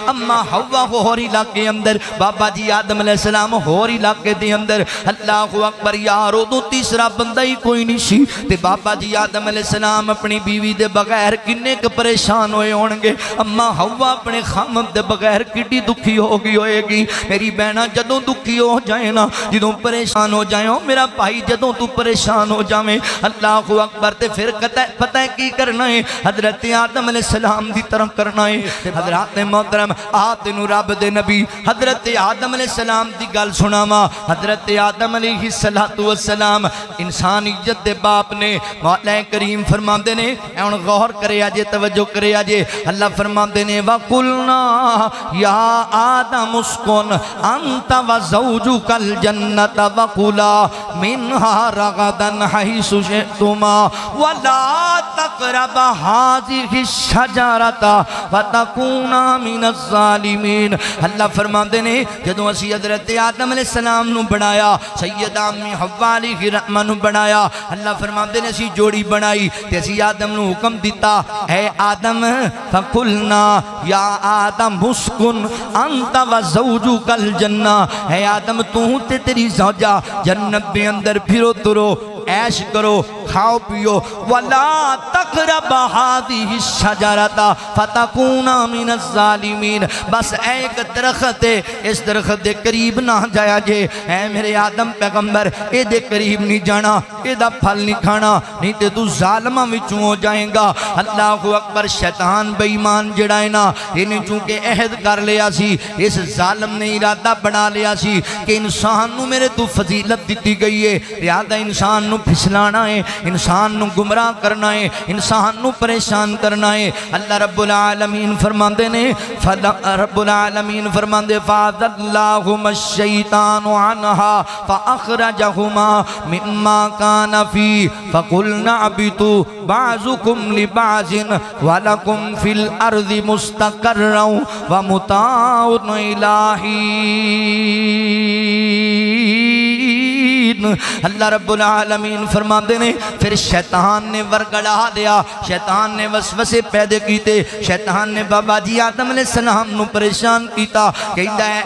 اما ہوا ہور علاقے اندر، بابا جی آدم علیہ السلام ہور علاقے دے اندر۔ اللہ اکبر یار، ادو تیسرا بندہ ہی کوئی نہیں سی تے بابا جی آدم علیہ السلام اپنی بیوی دے بغیر کنے ک پریشان ہوئے ہونگے۔ اما ہوا اپنے خامد دے بغیر کڈی دکھی ہوگی ہوئے گی۔ میری بہنا جدوں دکھی ہو جائے نا، جدوں پریشان ہو جائے، میرا بھائی جدوں تو پریشان ہو جائے، اللہ اکبر تے پھر پتہ ہے کی کرنا ہے؟ حضرت آدم علیہ السلام دی طرح کرنا ہے۔ حضرات محترم آتے نو رب دے نبی حضرت آدم علیہ السلام دی گل سناما۔ حضرت آدم علیہ السلام انسانیت دے باپ نے، مولا کریم فرماندے نے، اون غور کرے آجے، توجہ کرے آجے، اللہ فرماندے نے وَقُلْنَا يَا آدَمُ اسْكُنْ أَنْتَ وَزَوْجُكَ الْجَنَّةَ وَكُلَا مِنْهَا رَغَدًا حَيْثُ شِئْتُمَا وَلَا تَقْرَبَا هَٰذِهِ الشَّجَرَةَ فَتَكُونَا مِنَ الظَّالِمِينَ۔ اللہ فرماندے نے جدوں اسی حضرت آدم علیہ السلام نو بنایا، سیدہ امی حوا علیہ الرحمہ نو بنایا، اللہ فرماندے نے اسی جوڑی بنائی تے اسی آدم نو حکم دیتا، اے آدم فَقُلْنَا یا آدم اسْكُنْ أَنْتَ وَزَوْجُكَ الْجَنَّةَ، اے آدم تو تے تیری زوجہ جنت کے اندر پھرو ترو، عیش کرو، کھاؤ پیو، وَلَا تَقْرَبَ هَٰذِهِ الشَّجَرَةَ فَتَكُونَا مِنَ الظَّالِمِينَ۔ بس ایک درخت ہے، اس درخت دے قریب نہ جایا جے، اے میرے آدم پیغمبر اے دے قریب نہیں جانا، اے دا پھل نہیں کھانا، نہیں تے تو ظالمہ وچوں ہو جائیں گا۔ اللہ اکبر، شیطان بے ایمان جڑا ہے نا، انہیں چونکہ عہد کر لیا سی، اس ظالم نے ارادہ بنا لیا سی کہ انسان نو میرے تو فضیلت دیتی گئی ہے، لہذا انسان نو پھسلانا ہے، انسان نو گمراہ کرنا ہے، انسان نو پریشان کرنا ہے۔ اللہ رب العالمین فرماندے نے، رب العالمین فرماندے فَأَزَلَّاهُمَا الشَّيْطَانُ عَنْهَا فَأَخْرَجَهُمَا مِمَّا كَانَ فِيهِ فَقُلْنَا اهْبِطُوا بَعْضُكُمْ لِبَعْضٍ وَلَكُمْ فِي الْأَرْضِ مُسْتَقَرٌّ وَمَتَاعٌ إِلَىٰ حِینٍ۔ اللہ رب العالمین فرماندے نے پھر شیطان نے ورگڑا دیا، شیطان نے وسوسے پیدا کیتے، شیطان نے بابا جی آدم علیہ السلام نو پریشان کیتا، کہتا ہے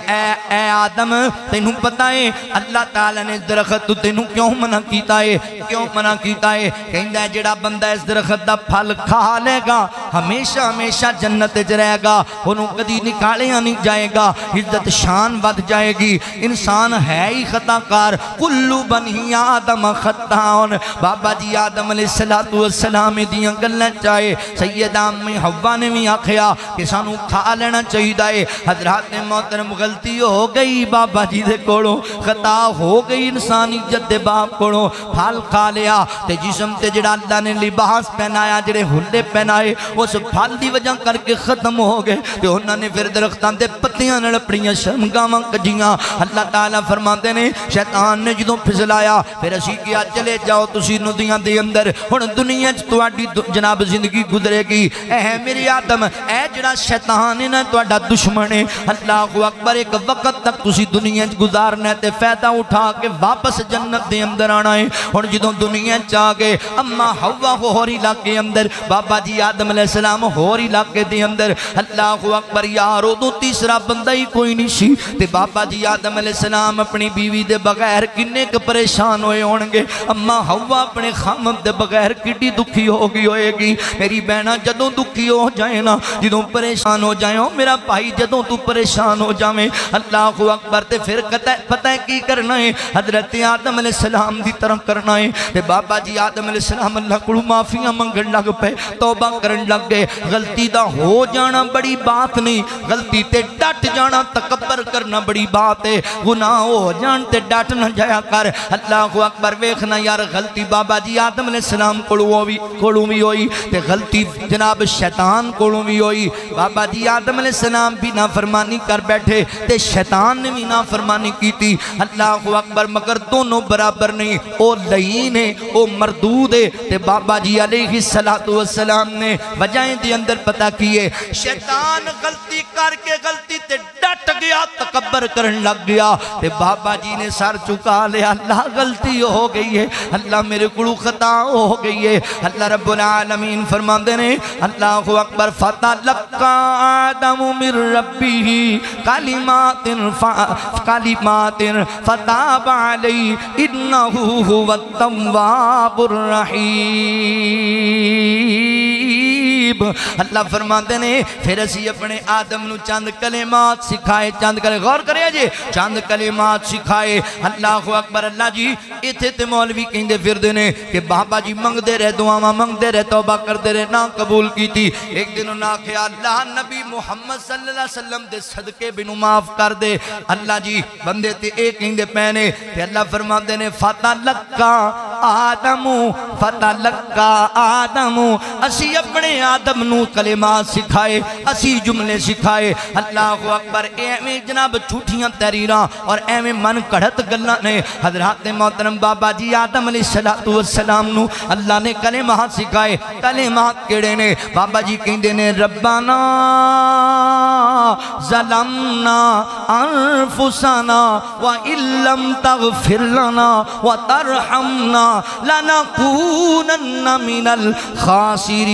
اے آدم تینوں پتا ہے اللہ تعالیٰ نے اس درخت تو تینوں کیوں منع کیتا ہے، کیوں منع کیتا ہے؟ کہتا ہے جڑا بندہ اس درخت دا پھل کھا لے گا ہمیشہ ہمیشہ جنت وچ رہے گا، انہوں کدی نکالیا نہیں جائے گا، عزت شان ود جائے گی۔ انسان ہے ہی خطا کار، کلو بنی آدم خطاؤن، بابا جی آدم علیہ السلام دیاں گلیں چاہے سیدہ امی حوا نے بھی آکھیا کہ سانو کھا لینا چاہیے۔ حضرات محترم غلطی ہو گئی بابا جی دے کوڑوں، خطا ہو گئی انسانیت دے باپ کوڑوں، پھل کھا لیا تے جسم تے جڑا اللہ نے لباس پہنایا، جڑے ہلے پہنائے اس پھل دی وجہ کر کے ختم ہو گئے تے انہوں نے پھر درختان دے پتیاں نال اپنیاں شرمگاواں کجیاں۔ اللہ تعالیٰ فرماندے نے شیطان نے جدوں پھسلایا پھر اسی کیا چلے جاؤ تسی ندیاں دے اندر، ہن دنیا چ تہاڈی جناب زندگی گزرے گی۔ اے میرے آدم، اے جڑا شیطان ہے نا تہاڈا دشمن ہے، اللہ اکبر، ایک وقت تک تسی دنیا چ گزارنا تے فائدہ اٹھا کے واپس جنت دے اندر آنا ہے۔ ہن جدوں دنیا چ آ گئے، اما حوا ہور علاقے اندر، بابا جی آدم علیہ السلام ہور علاقے دے اندر، اللہ اکبر یار، ادو تیسرا بندہ ہی کوئی نہیں سی تے بابا جی آدم علیہ السلام اپنی بیوی دے بغیر کنے ک پریشان ہوئے ہونگے۔ اما ہوا اپنے خامد دے بغیر کڈی دکھی ہوگی ہوئے گی۔ میری بہنا جدوں دکھی ہو جائے نا، جدوں پریشان ہو جائے، میرا بھائی جدوں تو پریشان ہو جائے، اللہ اکبر تے پھر پتہ ہے کی کرنا ہے؟ حضرت آدم علیہ السلام دی طرح کرنا ہے۔ تے بابا جی آدم علیہ السلام اللہ کو معافیاں منگن لگ پے، توبہ کرن لگ گئے۔ غلطی دا ہو جانا بڑی بات نہیں، غلطی تے ڈٹ جانا تکبر کرنا بڑی بات ہے۔ گناہ ہو جان تے ڈٹ نہ جایا کر۔ اللہ اکبر، ویکھنا یار غلطی بابا جی آدم علیہ السلام کولوں بھی ہوئی تے غلطی جناب شیطان کولوں بھی ہوئی۔ بابا جی آدم علیہ السلام بھی نافرمانی کر بیٹھے تے شیطان نے بھی نافرمانی کی تھی۔ اللہ اکبر، مگر دونوں برابر نہیں، او لعین ہے، او مردود ہے۔ تے بابا جی علیہ السلام نے وجہیں دی اندر پتہ کیے، شیطان غلطی کر کے غلطی تے ڈٹ گیا، تکبر کرن لگ گیا تے بابا جی نے سر چکا لیا، اللہ غلطی ہو گئی ہے، اللہ میرے کو خطا ہو گئی ہے۔ اللہ رب العالمین فرماندے نے اللہ اکبر فتلقى آدم من ربه کلمات فتاب علیہ انہ هو التواب الرحیم۔ اللہ فرماندے نے پھر اسی اپنے آدم نو چند کلمات سکھائے، چند کلمات غور کرے جی، چند کلمات سکھائے۔ اللہ اکبر۔ اللہ جی ایتھے تے مولوی کہندے پھردے نے کہ بابا جی منگ دے رہے دعاواں منگ دے رہے توبہ کر دے رہے نہ قبول کی تھی۔ ایک دن انہاں کہا اللہ نبی محمد صلی اللہ علیہ وسلم دے صدقے بنو معاف کر دے۔ اللہ جی بندے تے ایک کہندے پینے تے اللہ فرماندے نے فتلقى آدم اسی اپنے آدم نو کلمات سکھائے، اسی جملے سکھائے۔ اللہ اکبر۔ ایویں جناب جھوٹیاں تحریراں اور ایویں من کڑھت گلاں نے حضرات محترم بابا جی آدم علیہ السلام نو اللہ نے کلمات سکھائے۔ کلمات کیڑے نے؟ بابا جی کہندے نے ربنا ظلمنا انفسنا وَإِن لَّمْ تَغْفِرْ لَنَا وَتَرْحَمْنَا لَنَكُونَنَّ مِنَ الْخَاسِرِينَ۔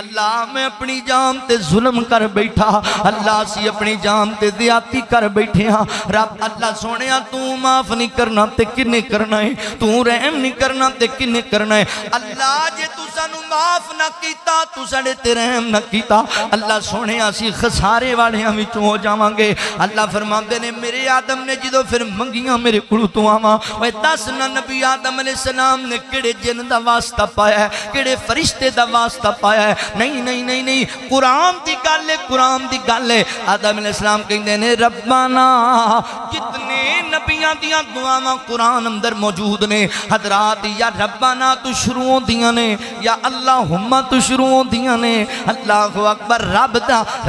اللہ میں اپنی جان تے ظلم کر بیٹھا، اللہ سی اپنی جان تے زیادتی کر بیٹھے ہاں۔ رب اللہ سونیا تو معاف نہیں کرنا تے کنے کرنا ہے، تو رحم نہیں کرنا تے کنے کرنا ہے۔ اللہ جے تو سانو معاف نہ کیتا تو ساڑے تے رحم نہ کیتا، اللہ سونیا سی خسارے والے ہم وچوں ہو جاواں گے۔ اللہ فرماندے نے میرے آدم نے جدوں پھر منگیاں میرے کولوں تو آواں، اوے دس نہ نبی آدم علیہ السلام نے کیڑے جن دا واسطہ پایا ہے، کیڑے فرشتے دا واسطہ پایا ہے؟ نہیں نہیں نہیں نہیں، قرآن دی گل ہے، قرآن دی گل ہے۔ آدم علیہ السلام کہندے نے ربنا، کتنے نبیاں دیاں دعاواں قرآن اندر موجود نے حضرات، یا ربنا تو شروع دیاں نے یا اللہم تو شروع دیاں نے۔ اللہ اکبر۔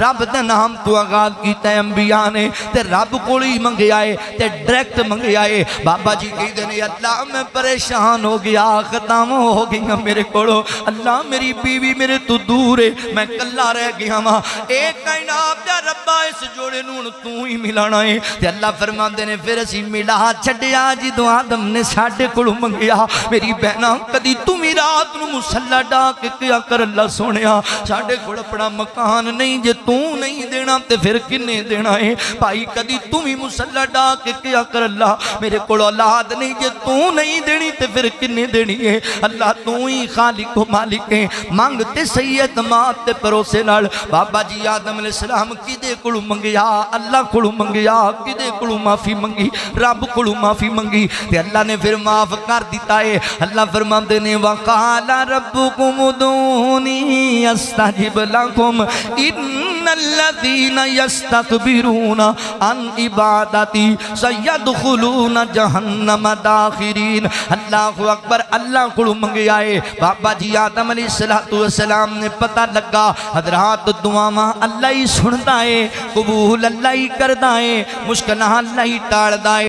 رب دا نام تو آغاز کیتا ہے انبیاء نے تے رب کوئی منگے آئے تے ڈائریکٹ منگے آئے۔ بابا جی کہندے نے اللہ میں پریشان ہو گیا، ختم ہو گیا میرے کولو، اللہ میری بیوی میرے تو دور ہے، میں کلا رہ گیا ماں، ایک کائنات دا ربا اس جوڑے نون تو ہی ملانا ہے۔ تے اللہ فرماندے نے پھر اسی ملا چھڑیا جدوں آدم نے ساڈے کولوں منگیا۔ میری بہنا کدی تو می رات نو مصلی ڈا کے کیا کر اللہ سونیا، ساڈے کول اپنا مکان نہیں، جے تو نہیں دینا تے پھر کنے دینا ہے؟ بھائی کدی تو می مصلی ڈا کے کیا کر اللہ میرے کول اولاد نہیں، جے تو نہیں دینی تے پھر کنے دینی ہے؟ اللہ تو ہی خالق و مالک ہے، مانگ تے صحیح اعتماد تے پروسے نال۔ بابا جی آدم علیہ السلام کدے کولوں منگیا؟ اللہ کولوں منگیا۔ کدے کولوں معافی منگی؟ رب کولوں معافی منگی تے اللہ نے پھر معاف کر دیتا ہے۔ اللہ فرماندے نے وقال ربکم ادعونی استجب لکم ان الذین یستکبرون عن عبادتی سیدخلون جہنم داخرین۔ اللہ اکبر۔ اللہ کولوں منگیا ہے۔ بابا جی آدم علیہ السلام نے پتہ لگا حضرات دعاواں اللہ ہی سنتا ہے، قبول اللہ ہی کردا ہے، مشکلہ اللہ ہی ٹالدا ہے۔